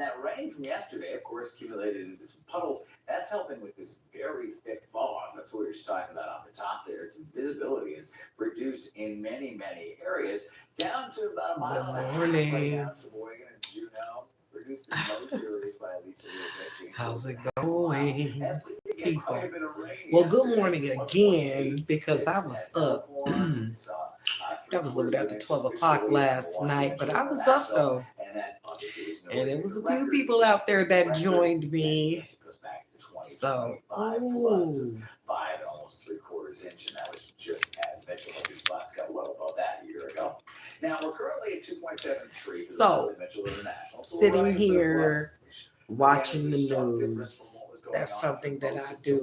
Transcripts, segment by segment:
That rain from yesterday, of course, accumulated into some puddles. That's helping with this very thick fog. That's what we were just talking about on the top there. Its visibility is reduced in many, many areas, down to about a mile and a half right now. Sheboygan and Juneau, reduced in most areas by at least a little bit. How's it going, people? Well, good morning again, because I was up. That was a little bit after 12 o'clock last night, but I was up though. And there was a few people out there that joined me. So, oh. 5 and almost 3/4 inch, and that was just as Mitchell. These spots got well above that a year ago. Now we're currently at 2.73. So, sitting here watching the news, that's something that I do.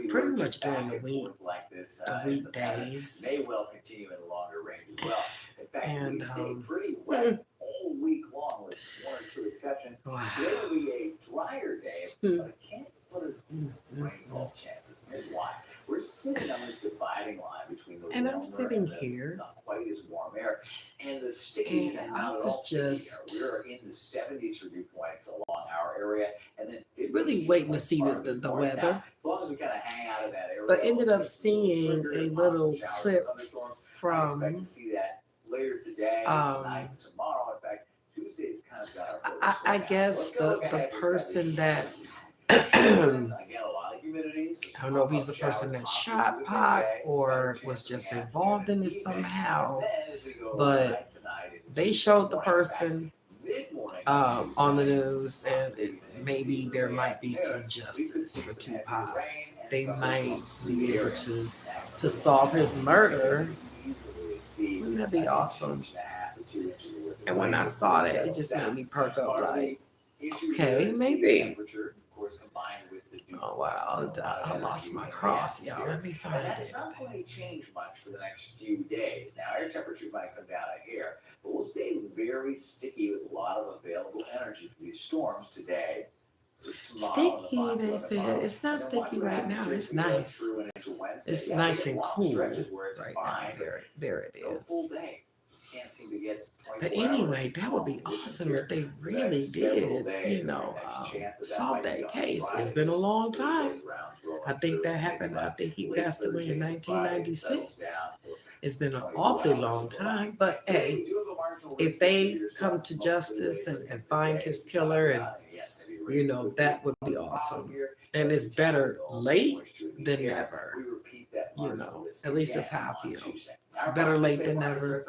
Pretty much during the week, the weekdays. May well continue in the longer range as well. In fact, and we stayed pretty wet all week long, with 1 or 2 exceptions. Today will be a drier day, but it can't put us rainfall chances. Here's why. We're sitting on this dividing line between the and I'm sitting here, not quite as warm air, and the sticky and not at all sticky air. We're in the 70s for dew points along our area, and then really waiting to see the weather. As long as we kind of hang out of that area. But ended up seeing a little clip from I expect to see that later today, tonight, tomorrow. In fact, Tuesday's kind of got our I guess the person that I don't know if he's the person that shot Pac or was just involved in it somehow, but they showed the person on the news, and maybe there might be some justice for Tupac. They might be able to solve his murder. Wouldn't that be awesome? And when I saw that, it just made me perk up like, okay, maybe. Oh wow, I lost my cross, y'all. Let me find it. That's not going to change much for the next few days. Now, air temperature might come down a hair, but we'll stay very sticky with a lot of available energy for these storms today. Sticky, they said. It's not sticky right now. It's nice. It's nice and cool right now. There it is. But anyway, that would be awesome if they really did, solve that case. It's been a long time. I think that happened. I think he passed away in 1996. It's been an awfully long time. But hey, if they come to justice and find his killer, and that would be awesome. And it's better late than never. At least that's how I feel. Better late than never.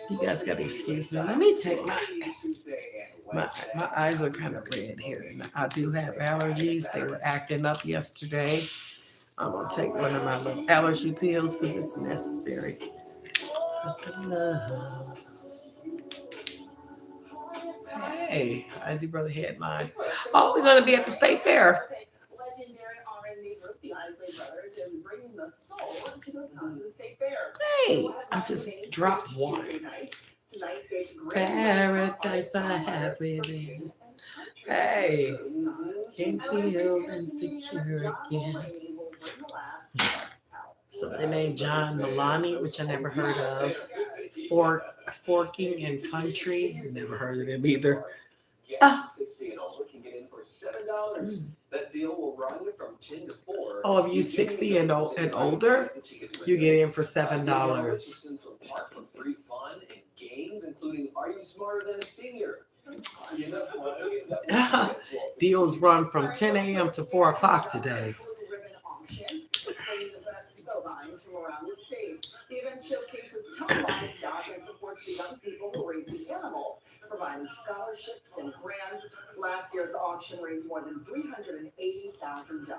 You guys got to excuse me. Let me take my eyes are kind of red here. And I do have allergies. They were acting up yesterday. I'm going to take one of my little allergy pills because it's necessary. Hey, Izzy Brother Headline. Oh, we're going to be at the State Fair. Hey, I just dropped one. Paradise I have within. Hey, can't feel insecure again. Somebody named John Milani, which I never heard of. Forking and Country, never heard of them either. That deal will run from 10 to 4. Oh, if you 60 and older, you get in for $7. From free fun and games, including Are You Smarter Than a Senior? Deals run from 10 a.m. to 4 o'clock today. The event showcases top livestock and supports the young people who raise the animals, providing scholarships and grants. Last year's auction raised more than $380,000.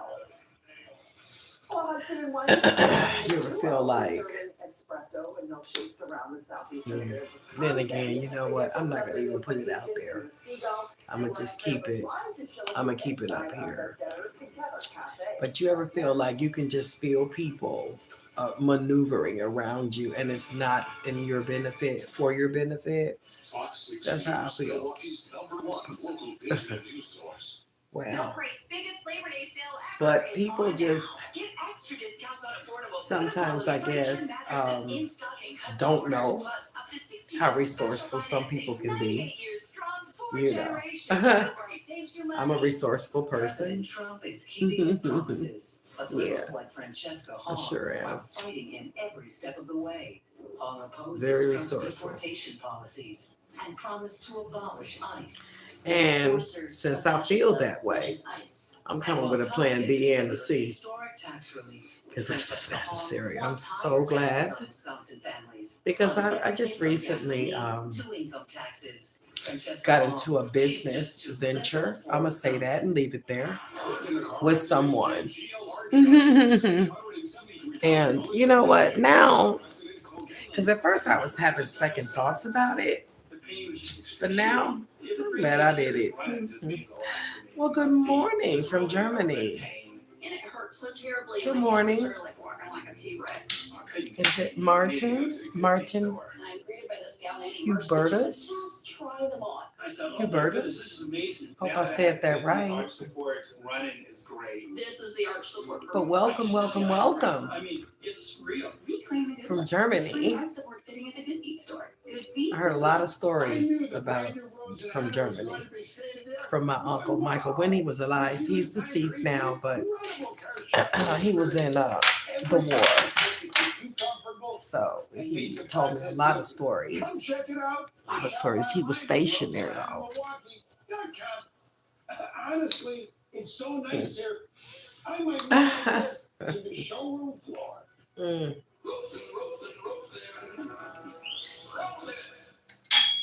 You ever feel like, then again, you know what? I'm not gonna even put it out there. I'm gonna just keep it. I'm gonna keep it up here. But you ever feel like you can just feel people maneuvering around you, and it's not in your benefit, for your benefit? That's how I feel. Wow. Belgrade's biggest Labor Day sale ever But is people on just now. Get extra discounts on affordable sometimes, I guess, in stock and custom don't orders, know plus up to 60 how months special resourceful some financing. people can be. 98 years strong, 4 You know. generations. Belgrade saves you I'm a money. resourceful person. President Trump is keeping his promises, but liberals Yeah. like Francesca I Hong sure am. are fighting in every step of the way. Hong opposes Very Trump's resourceful. deportation policies and promised to abolish ICE. And since I feel that way, I'm coming with a plan B and a C, Historic tax relief. because that's what's Francesca Hong necessary. I'm wants so higher glad, taxes on Wisconsin families. because On I just everything from recently gasoline to income taxes. Francesca got Hong, into a she's business just too venture. liberal for I'm going to say that Wisconsin. and leave it there, with someone. And you know what? Now, because at first I was having second thoughts about it, but now I'm glad I did it. Well, good morning from Germany. And it hurts so terribly. Good My morning. hands are like walking like a T-Rex. Is it Martin? Martin I'm greeted by this gal named Hubertus? Just try them on. Hubertus? Hope I said that right. Arch support running is great. This is the arch support. But welcome, welcome, welcome I mean, it's real. Reclaim a good from look. Germany. Free arch support fitting at the Good Feet store. Good feet. I heard a lot of stories about from Germany from my uncle Michael when he was alive. He's deceased now, but he was in the war. So he told me a lot of stories. A lot of stories. He was stationed there though. Honestly, it's so nice here. I might move this to the showroom floor.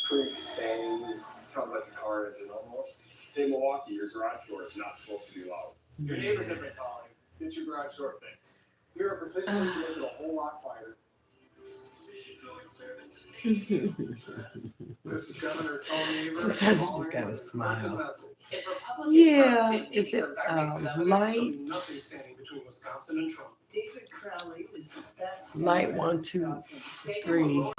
Creaks, bangs, sounds like the car engine almost. In Milwaukee, your garage door is not supposed to be loud. Your neighbors have been calling. Get your garage door fixed. Here at Precision, we can make it a whole lot quieter. This is Governor Tony Evers. Sometimes you just gotta smile. If Republican Yeah, Trump is it becomes our next governor, light? Nothing standing between Wisconsin and Trump. David Crowley was the best. Light 1, 2, 3.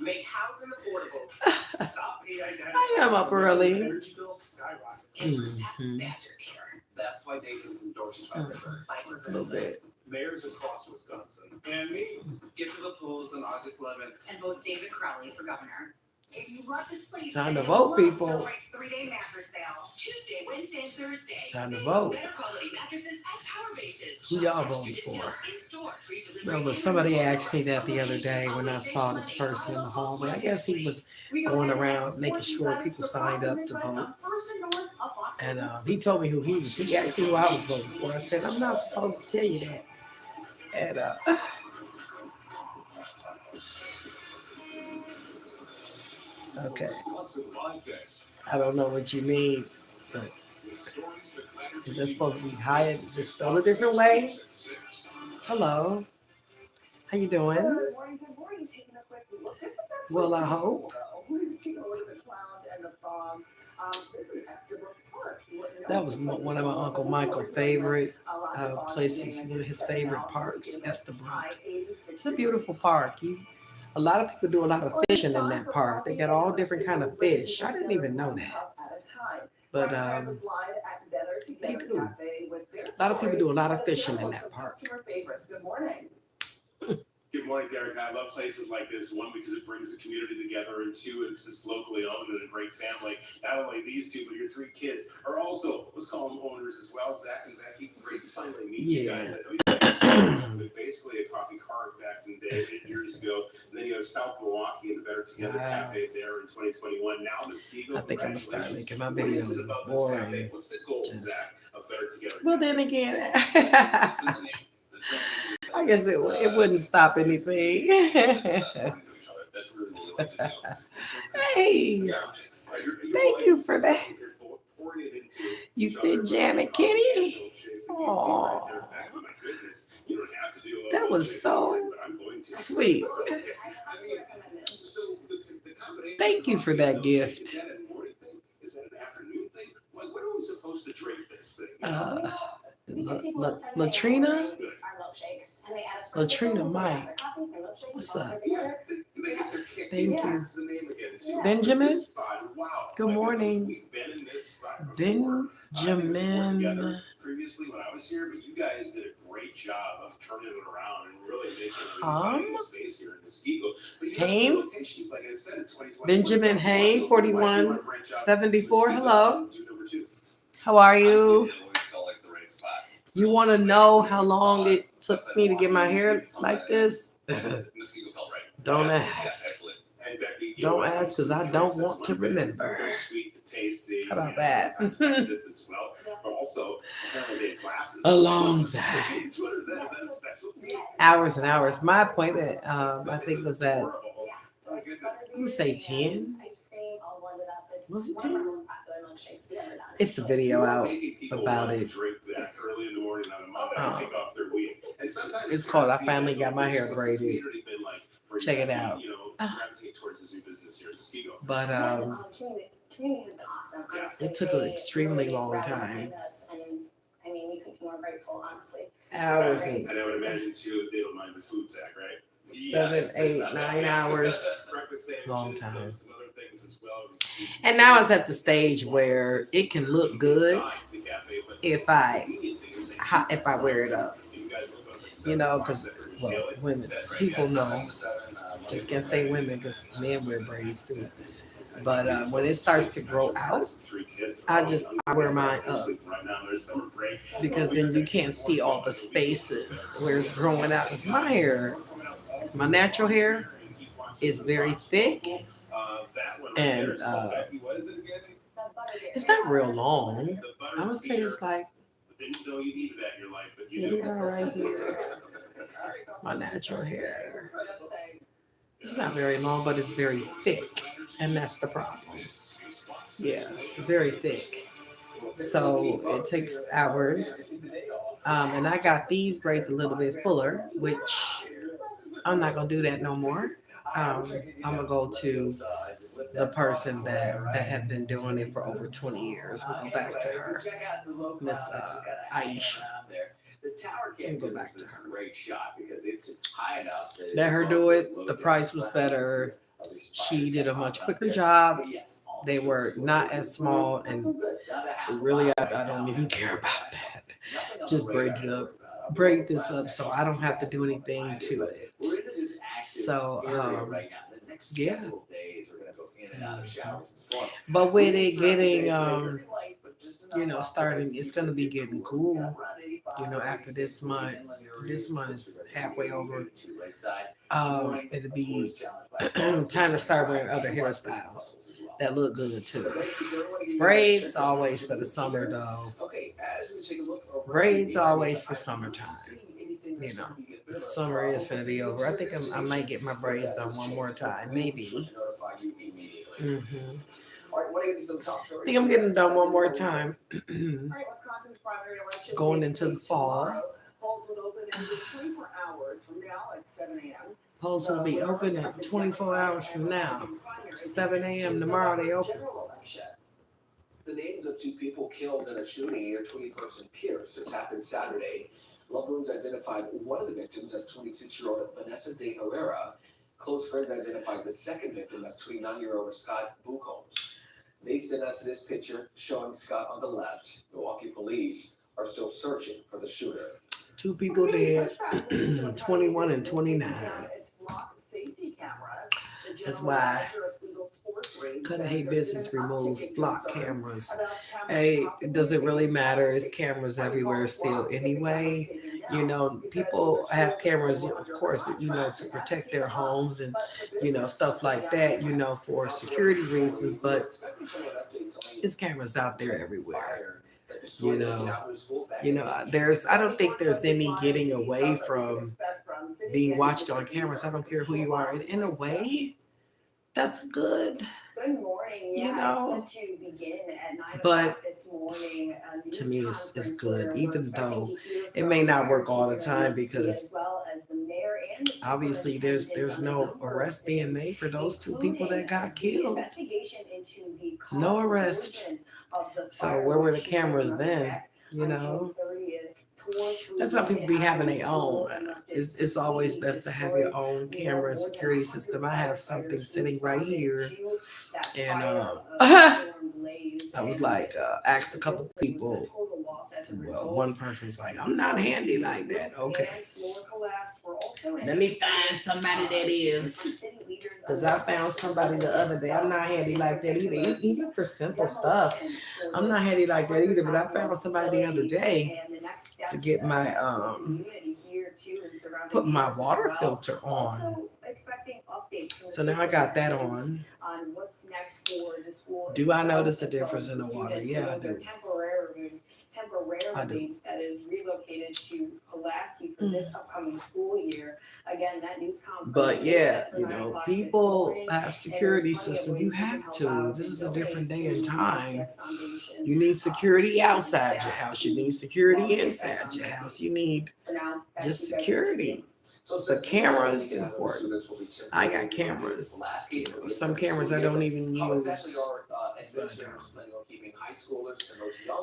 make housing affordable. Stop AI data I am up early. Energy bills skyrocket. And protect Mhm. Badger Care. That's why David is endorsed by River. By A little bit. Mayors across Wisconsin. And me. Get to the polls on August 11th. And vote David Crowley for governor. If you love to sleep, Time to and vote, love people. Philright's 3-day mattress sale. Tuesday, Wednesday, and Thursday. It's time to Save vote. Better quality mattresses at Power Bases. Who y'all Shop voting extra for? discounts in store, free delivery Well, but and somebody removal. asked me that the other day when I saw this person in the hallway. I guess he was going around making sure people signed up to vote. And he told me who he was. He asked me who I was voting for. I said, I'm not supposed to tell you that. And okay. I don't know what you mean, but is that supposed to be hired just spelled a different way? Hello. How you doing? Good morning, good morning. Taking a quick look. This is actually Well, I hope. We're taking a look at the clouds and the fog. This is Estabrook Park. That was one of my Uncle Michael's favorite places, one of his favorite parks, Estabrook. It's a beautiful park. A lot of people do a lot of fishing in that park. They got all different kind of fish. I didn't even know that. But they do. A lot of people do a lot of fishing in that park. Good morning. Good morning, Derek. I love places like this. One, because it brings the community together, and two, because it's locally owned and a great family. Not only these two, but your three kids are also, let's call them owners as well. Zach and Becky, great to finally meet you guys. I know you guys basically a coffee cart back in the day, 8 years ago. And then you have South Milwaukee and the Better Together Cafe there in 2021. Now the Seagull. I think I'm gonna start making my What is it videos about this boring. cafe? What's the goal, Just- Zach, of Better Together? Well, then again, I guess it wouldn't stop anything. That's really what we like to do. Hey, thank you for that. You said Janet Kitty? Aw, that was so sweet. Thank you for that gift. Latrina? Latrina Mike. What's up? Thank you. Benjamin? Good morning. this spot before. Benjamin. Previously when I was here, but you guys did a great job of turning it around and really making it a space here in Muskego. But you have two locations, like I said, in 2020. Benjamin Hain, 4174. Hello. How are you? You want to know how long it took me to get my hair like this? Don't ask. Don't ask because I don't want to remember. How about that? A long time. Hours and hours. My appointment, I think, was at, I'm going to say 10. Was it 10? It's a video out about it. It's called I Finally Got My Hair Braided. Check it out. But it took an extremely long time. I mean, we could be more grateful, honestly. Hours. And I would imagine too, they don't mind the food, Zach, right? 7, 8, 9 hours. Long time. And now it's at the stage where it can look good if I wear it up. You know, because, well, women, people know. Just can't say women because men wear braids too. But when it starts to grow out, I wear mine up because then you can't see all the spaces where it's growing out. Because my hair, my natural hair, is very thick and it's not real long. I would say it's like right here. My natural hair. It's not very long, but it's very thick, and that's the problem. Yeah, very thick. So it takes hours. And I got these braids a little bit fuller, which I'm not gonna do that no more. I'm gonna go to the person that had been doing it for over 20 years. We'll go back to her, Miss Aisha. We'll go back to her. Let her do it. The price was better. She did a much quicker job. They were not as small, and really, I don't even care about that. Just braid this up so I don't have to do anything to it. So, yeah. But with it getting, starting, it's going to be getting cool, after this month. This month is halfway over. It'll be time to start wearing other hairstyles that look good too. Braids always for the summer though. Braids always for summertime. The summer is going to be over. I think I might get my braids done one more time, maybe. I think I'm getting done one more time. Going into the fall. Polls will be open at 24 hours from now. 7 a.m. tomorrow they open. The names of two people killed in a shooting near 21st and Pierce. This happened Saturday. Loved ones identified one of the victims as 26-year-old Vanessa De Herrera. Close friends identified the second victim as 29-year-old Scott Buchholz. They sent us this picture showing Scott on the left. Milwaukee police are still searching for the shooter. 2 people dead, 21 and 29. That's why Couldn't Hate Business removes flock cameras. Hey, does it really matter? It's cameras everywhere still anyway. People have cameras, of course, to protect their homes and, stuff like that, for security reasons. But it's cameras out there everywhere. I don't think there's any getting away from being watched on cameras. I don't care who you are. In a way, that's good. Good morning. To begin at 9 but this morning, to me, it's good, even though it may not work all the time because obviously there's no arrest being made for those 2 people that got killed. No arrest. So where were the cameras then? That's why people be having their own. It's always best to have your own camera and security system. I have something sitting right here, and I was like, asked a couple people. Well, one person was like, I'm not handy like that. Okay. Let me find somebody that is. Because I found somebody the other day. I'm not handy like that either. Even for simple stuff. I'm not handy like that either. But I found somebody the other day to get my put my water filter on. So now I got that on. Do I notice a difference in the water? Yeah, I do. Temporarily that is relocated to Pulaski for this upcoming school year. Again, that news conference. But yeah, you know, people have security systems. You have to. This is a different day and time. You need security outside your house. You need security inside your house. You need just security. The camera is important. I got cameras. You know, some cameras I don't even use.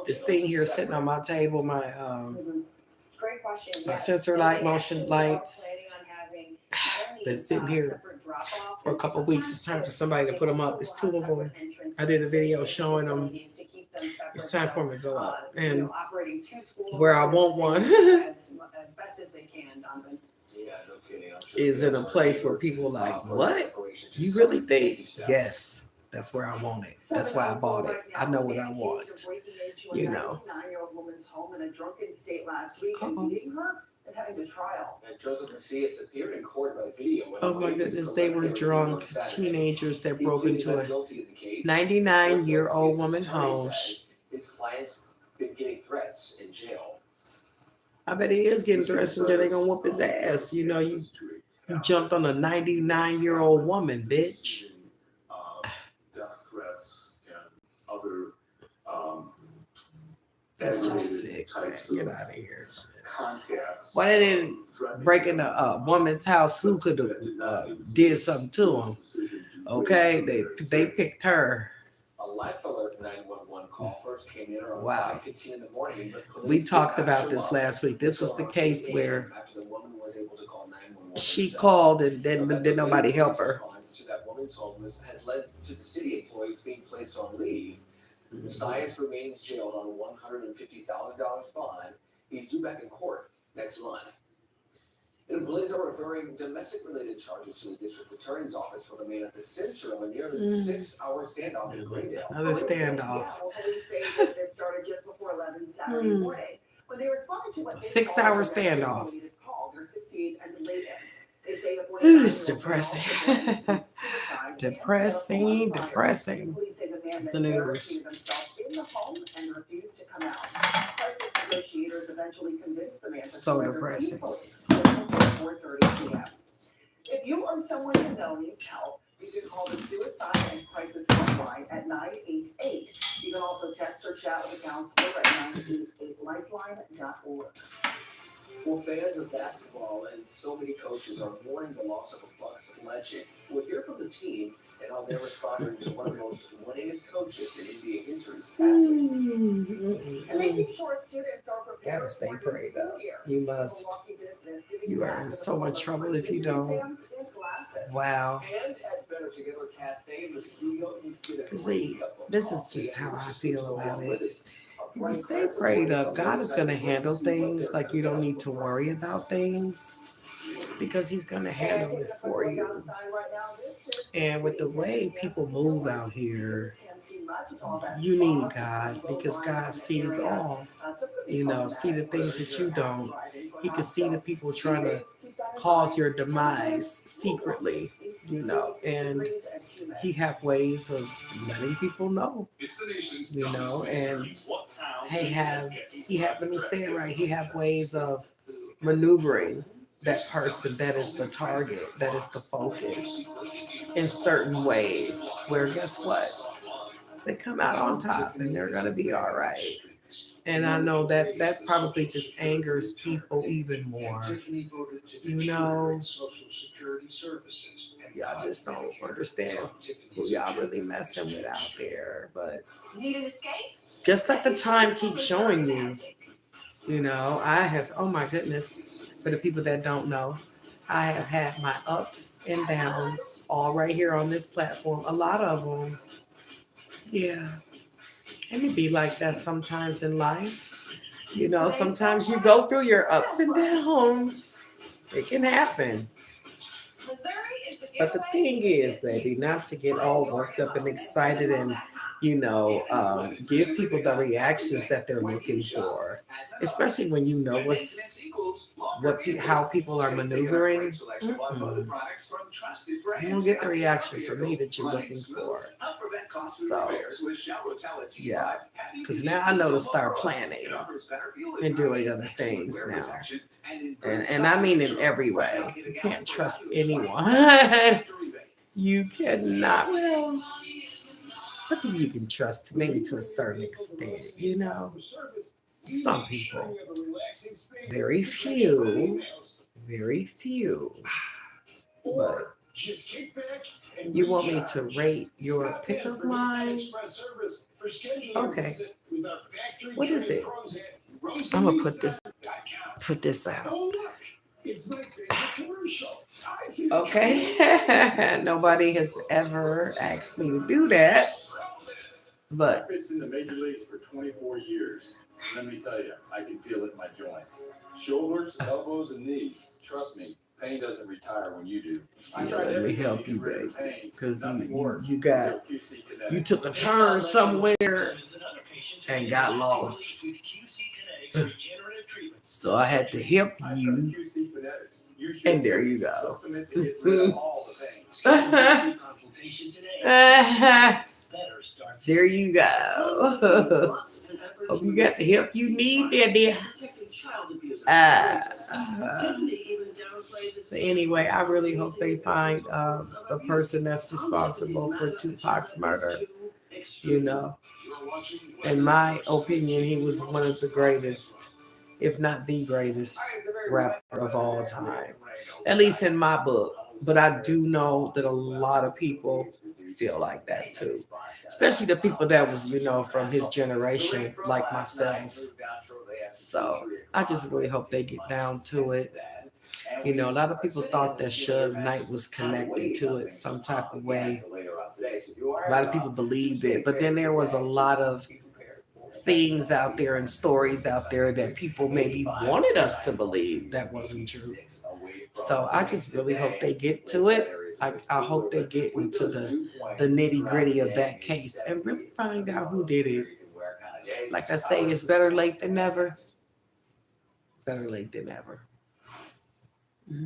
This thing here sitting on my table, my sensor light, motion lights, been sitting here for a couple of weeks. It's time for somebody to put them up. There's 2 of them. I did a video showing them. It's time for them to go up. And where I want one is in a place where people are like, what? You really think? Yes. That's where I want it. That's why I bought it. I know what I want. You know. Oh my goodness, they were drunk teenagers that broke into a 99-year-old woman's home. His client's been getting threats in jail. I bet he is getting threats in jail. They're gonna whoop his ass. You know, you jumped on a 99-year-old woman, bitch. Death threats and other that's just sick, man. Get out of here. Contacts. Why they didn't break into a woman's house who could have did something to him? Okay, they picked her. A life alert 911 call first came in around 5:15 in the morning. We talked about this last week. This was the case where she called and then did nobody help her. To that woman's home has led to the city employees being placed on leave. Science remains jailed on $150,000 bond. He's due back in court next month. And police are referring domestic-related charges to the district attorney's office for the man at the center of a nearly 6-hour standoff in Greendale. Another standoff. Police say that this started just before 11 Saturday morning. When they responded to what 6-hour standoff. It's depressing. Depressing. The news. So depressing. If you or someone you know needs help, you can call the Suicide and Crisis Hotline at 988. You can also text or chat with a counselor at 988lifeline.org. Well, fans of basketball and so many coaches are mourning the loss of a Bucks legend. We'll hear from the team and how they're responding to one of the most winningest coaches in NBA history's passing. And making sure students are prepared. Gotta stay prayed up. You must. You are in so much trouble if you don't. Wow. And at Better Together Cafe in the studio, you get a See, this is just how I feel about it. You stay prayed up. God is going to handle things like you don't need to worry about things because he's going to handle it for you. And with the way people move out here, you need God because God sees all. You know, see the things that you don't. He can see the people trying to cause your demise secretly, you know, and he have ways of letting people know, you know, and let me say it right, he have ways of maneuvering that person that is the target, that is the focus in certain ways where guess what? They come out on top and they're going to be all right. And I know that probably just angers people even more. You know, y'all just don't understand who y'all really messing with out there. But Need an escape? just let the time keep showing you. You know, I have, oh my goodness, for the people that don't know, I have had my ups and downs all right here on this platform. A lot of them. Yeah. And it be like that sometimes in life. You know, sometimes you go through your ups and downs. It can happen. But the thing is, baby, not to get all worked up and excited and, give people the reactions that they're looking for, especially when you know how people are maneuvering. Mm-mm. You don't get the reaction from me that you're looking for. So, yeah, because now I know to start planning and doing other things now. And I mean in every way. You can't trust anyone. You cannot. Well, some people you can trust, maybe to a certain extent, Some people. Very few. Very few. But you want me to rate your pickup line? Okay. What is it? I'm gonna put this out. Okay. Nobody has ever asked me to do that. But I've been in the major leagues for 24 years. Let me tell you, I can feel it in my joints. Shoulders, elbows, and knees. Trust me, pain doesn't retire when you do. Let me help you, baby. Because you took a turn somewhere and got lost. So I had to help you. And there you go. There you go. Hope you got the help you need there, dear. So anyway, I really hope they find the person that's responsible for Tupac's murder. In my opinion, he was one of the greatest, if not the greatest, rapper of all time. At least in my book. But I do know that a lot of people feel like that too. Especially the people that was, from his generation, like myself. So I just really hope they get down to it. A lot of people thought that Suge Knight was connected to it some type of way. A lot of people believed it. But then there was a lot of things out there and stories out there that people maybe wanted us to believe that wasn't true. So I just really hope they get to it. I hope they get into the nitty gritty of that case and really find out who did it. Like I say, it's better late than never. Better late than never.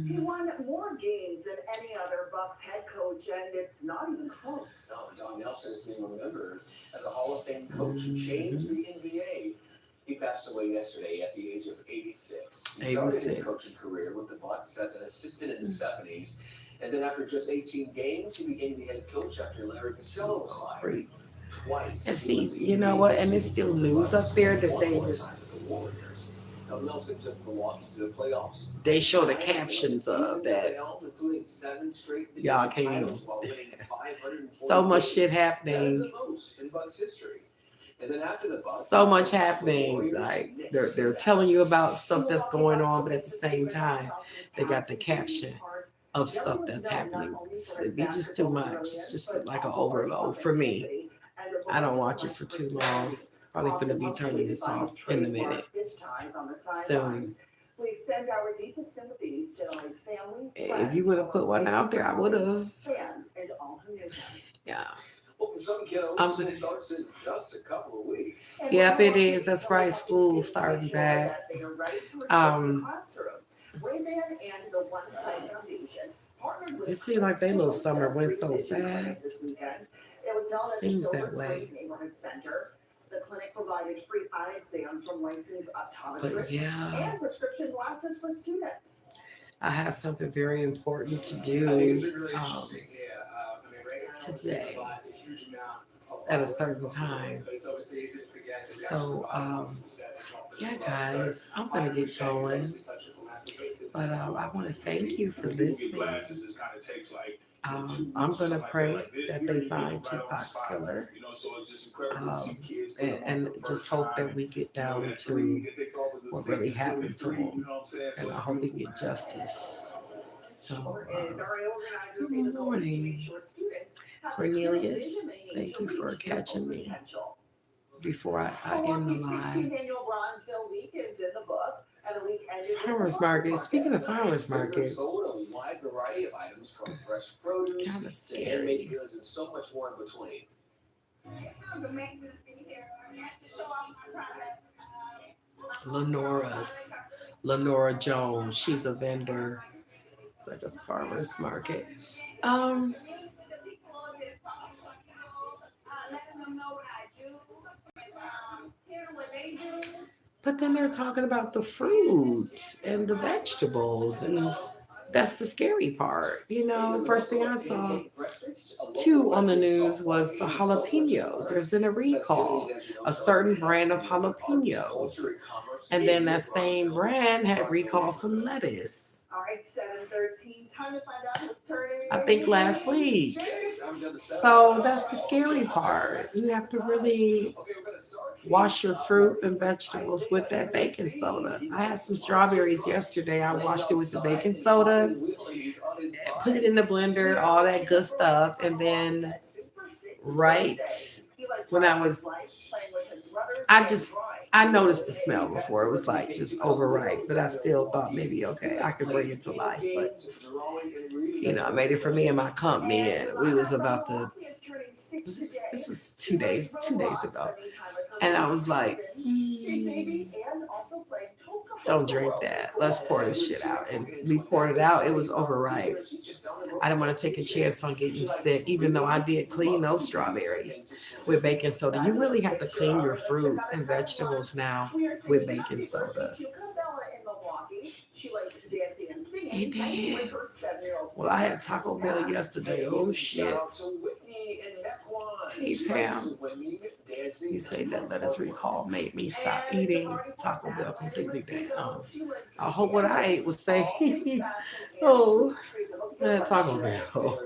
He won more games than any other Bucks head coach, and it's not even close. Don Nelson is being remembered as a Hall of Fame coach who changed the NBA. He passed away yesterday at the age of 86. He started his coaching career with the Bucks as an assistant in the 70s, and then after just 18 games, he became the head coach after Larry Costello was fired. Twice. And see, you know what? And it's still news up there that they just Nelson took Milwaukee to the playoffs. They show the captions of that. Y'all can't even. So much shit happening. So much happening. Like they're telling you about stuff that's going on, but at the same time, they got the caption of stuff that's happening. It's just too much. It's just like an overload for me. I don't watch it for too long. Probably gonna be turning this off in a minute. Soon. We send our deepest sympathies to his family. If you would have put one out there, I would have. Fans and all who knew him. Yeah. Well, for some kiddos, school starts in just a couple of weeks. Yep, it is. That's right. School starting back. It seems like their little summer went so fast. Seems that way. The clinic provided free eye exams from licensed optometrists and prescription glasses for students. I have something very important to do today at a certain time. So, yeah, guys, I'm going to get going. But I want to thank you for listening. I'm going to pray that they find Tupac's killer. And just hope that we get down to what really happened to him. And I hope we get justice. So, good morning, Cornelius. Thank you for catching me. before I end the live. 16th annual Bronzeville Week is in the books, and the week ended with Farmers the market. Speaking of farmers market, Sold a wide variety of items from fresh produce kind of to handmade scary. goods and so much more in between. It was amazing to be here. I had to show off my products. Lenora Jones. She's a vendor at the farmers market. But then they're talking about the fruit and the vegetables, and that's the scary part. You know, first thing I saw too on the news was the jalapenos. There's been a recall, a certain brand of jalapenos. And then that same brand had recalled some lettuce. All right, 7:13. Time to find out who's turning. I think last week. So that's the scary part. You have to really wash your fruit and vegetables with that baking soda. I had some strawberries yesterday. I washed it with the baking soda, put it in the blender, all that good stuff. And then right when I noticed the smell before. It was like just overripe, but I still thought maybe, okay, I can bring it to life. But, you know, I made it for me and my company, and we was about to, this was 2 days ago. And I was like, don't drink that. Let's pour this shit out. And we poured it out. It was overripe. I didn't want to take a chance on getting sick, even though I did clean those strawberries with baking soda. You really have to clean your fruit and vegetables now with baking soda. It did. Well, I had Taco Bell yesterday. Oh, shit. Hey, Pam. You say that lettuce recall made me stop eating Taco Bell completely down. I hope what I ate would say, oh, Taco Bell.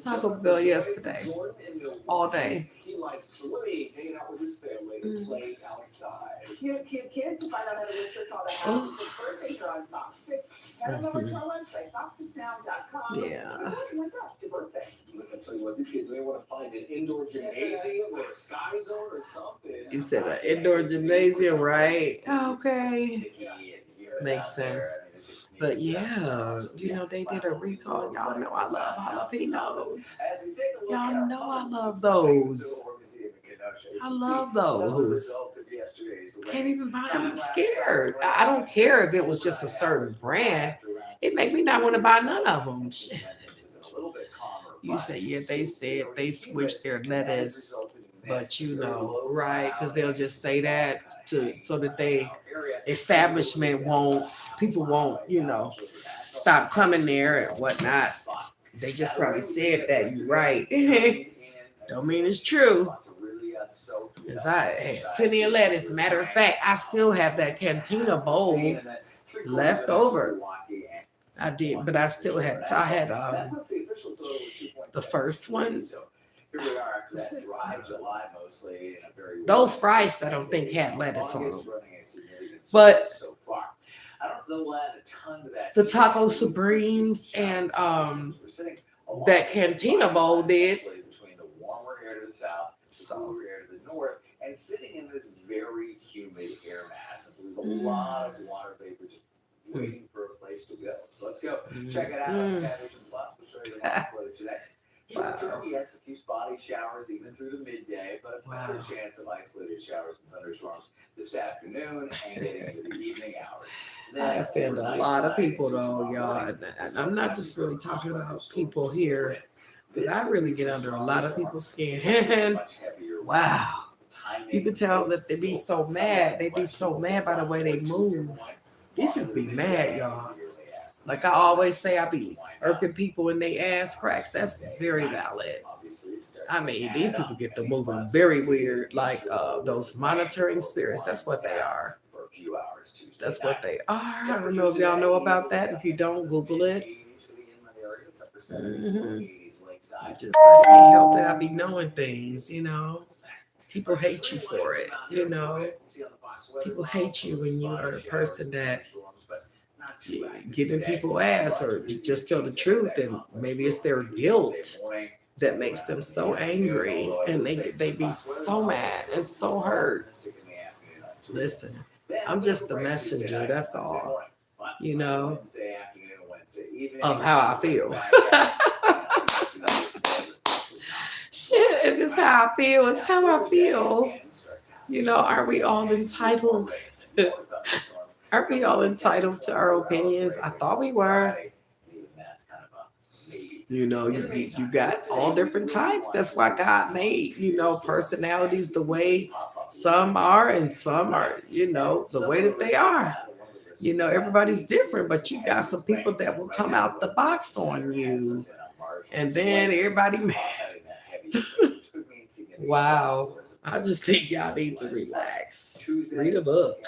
Taco Bell yesterday. All day. He likes swimming, hanging out with his family, and playing outside. Cute kids who find out how to research all the happens. His birthday here on Fox 6. Head on over to our website, fox6now.com. Yeah. Wake up to birthday. I tell you what, these kids may want to find an indoor gymnasium or a sky zone or something. You said an indoor gymnasium, right? Okay. Makes sense. But yeah, you know, they did a recall. Y'all know I love jalapenos. Y'all know I love those. I love those. Can't even buy them. I'm scared. I don't care if it was just a certain brand. It made me not want to buy none of them. Shit. You say, yeah, they said they switched their lettuce, but you know, right? Because they'll just say that so that people won't, you know, stop coming there and whatnot. They just probably said that. You're right. Don't mean it's true. Because I had plenty of lettuce. Matter of fact, I still have that cantina bowl left over. I did, but I still had. I had the first one. Those fries, I don't think had lettuce on them. But the Taco Supremes and that Cantina Bowl did. So. And sitting in this very humid air mass, and so there's a lot of water vapor just waiting for a place to go. So let's go check it out on Sandwich and Plus. We'll show you the live weather today. Short term, yes, a few spotty showers even through the midday, but a better chance of isolated showers and thunderstorms this afternoon and getting into the evening hours. I offend a lot of people though, y'all. And I'm not just really talking about people here, but I really get under a lot of people's skin. Wow. You can tell that they be so mad. They be so mad by the way they move. These people be mad, y'all. Like I always say, I be irking people when they ass cracks. That's very valid. I mean, these people get to moving very weird, like those monitoring spirits. That's what they are. That's what they are. I don't know if y'all know about that. If you don't, Google it. Just I can't help it. I be knowing things, you know. People hate you for it, you know. People hate you when you are a person that giving people ass, or you just tell the truth, and maybe it's their guilt that makes them so angry, and they be so mad and so hurt. Listen, I'm just the messenger, that's all, you know, of how I feel. Shit, if it's how I feel, it's how I feel. You know, are we all entitled? Aren't we all entitled to our opinions? I thought we were. You know, you got all different types. That's why God made, you know, personalities the way some are and some are, you know, the way that they are. You know, everybody's different, but you got some people that will come out the box on you. And then everybody mad. Wow. I just think y'all need to relax. Read a book.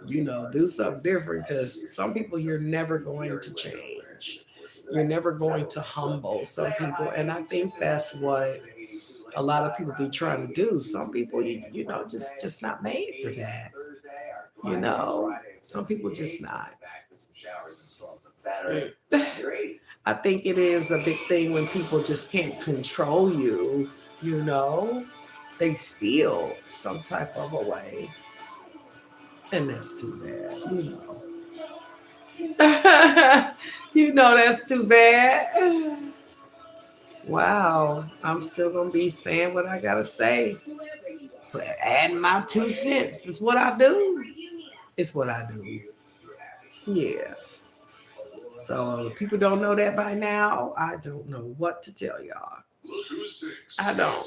You know, do something different, because some people you're never going to change. You're never going to humble some people. And I think that's what a lot of people be trying to do. Some people, you know, just not made for that. You know, some people just not. I think it is a big thing when people just can't control you, you know. They feel some type of a way. And that's too bad, you know. You know, that's too bad. Wow. I'm still going to be saying what I got to say. But adding my 2 cents is what I do. It's what I do. Yeah. So if people don't know that by now, I don't know what to tell y'all. I don't.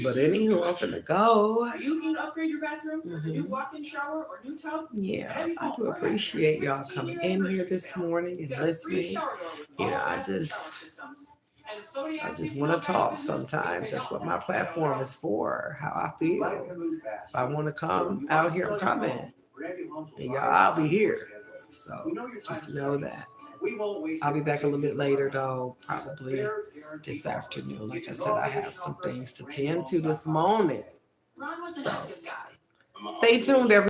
But anywho, I'm finna go. Are you looking to upgrade your bathroom with a new walk-in shower or new tub? Yeah, I do appreciate y'all coming in here this morning and listening. You know, I just want to talk sometimes. That's what my platform is for, how I feel. If I want to come out here, I'm coming. And y'all, I'll be here. So just know that. I'll be back a little bit later, though, probably this afternoon. Like I said, I have some things to tend to this morning. So stay tuned, everybody.